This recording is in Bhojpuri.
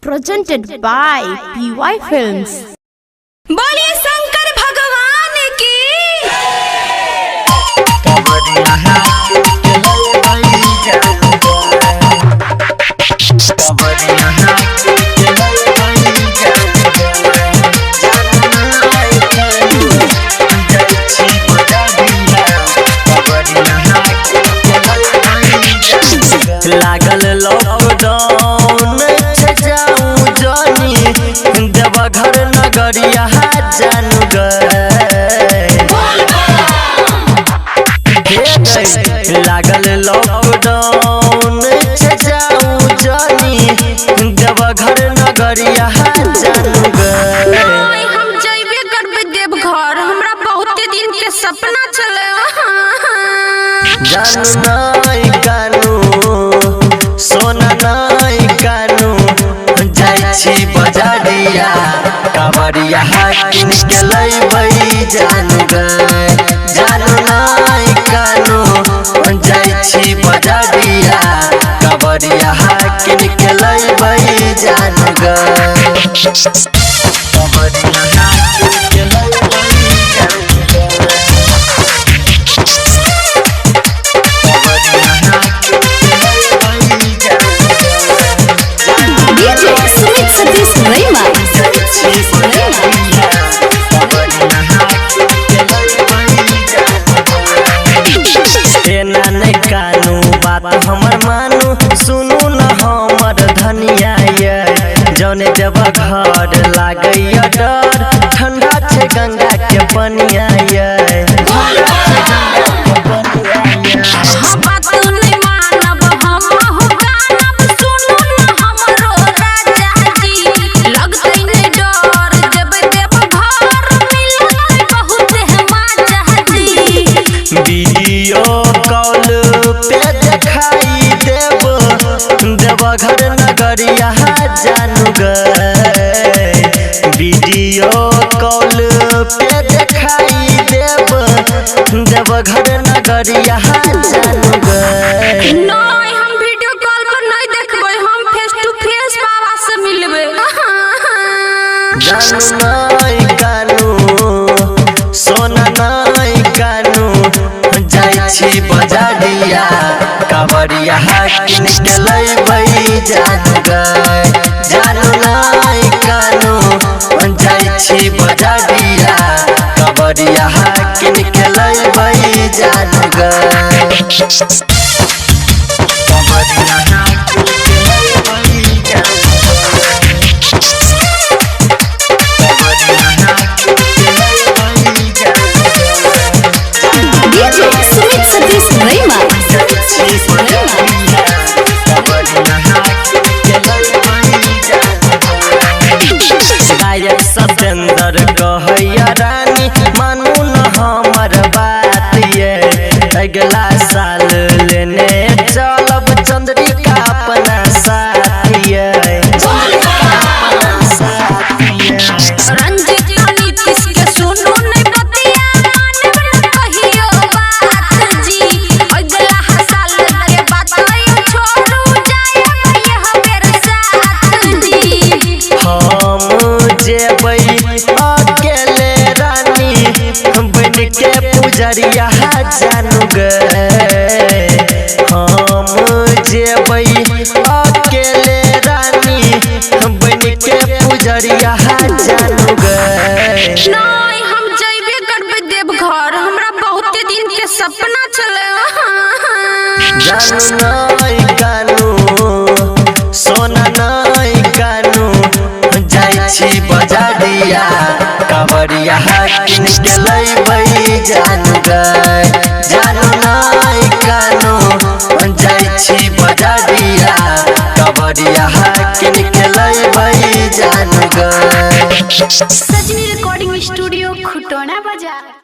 presented by PY Films। बोलिए शंकर भगवान की। लागल लॉकडाउन जाऊं जानी देवघर नगरिया जानू गए। लागल लॉकडाउन जाऊं जानी देवघर नगरिया जानू गए। हम जइबे करबे देवघर, हमरा बहुत दिन के सपना चले। जानू नहीं कानू सोना नहीं कानू जाई छी बजारिया कावरिया किन के लइबै जानू गए। जानू नहीं कानू जाई छी बजारिया कावरिया किन के लइबै जानू गए। कावरिया किन के लइबै जानू गए। कानू बात हमर मानू सुनू न हमर धनिया ये जौने जब घर लागैया डर ठंडा छे गंगा के पनिया ये। वीडियो कॉल पे दिखाई देव देवघर नगरिया जानू गए। वीडियो कॉल पे दिखाई देव देवघर नगरिया जानू गए। नहीं, हम वीडियो कॉल पर नहीं देखबै, हम फेस टू फेस बाबा से मिलबै। जानू नहीं कानू सोना नहीं कानू जाई छी बजारिया कावरिया किन के लइबै जानू गए। जानू नहीं कानू जाई छी बजारिया कावरिया किन के लइबै जानू गए। कावरिया किन के लइबै जानू गायक सतेंद्र कहैया रानी मानू न हमर बात ये अगला साल लेने चलब चंद्रिका अपना साथ ये। अकेले रानी बन के पुजरिया जानू गए। हम जेबै अकेले रानी बन के पुजरिया जानू गए। नहीं, हम जइबे करबे देवघर, हमरा बहुत दिन के सपना चले। जानू नहीं कानू सोना नहीं कानू जाई छी बजारिया कावरिया किन के लइबै जानू गए। जानू नहीं कानू जाई छी बजारिया कावरिया किन के लइबै जानू गए। सजनी रिकॉर्डिंग स्टूडियो खुटोना बाजार।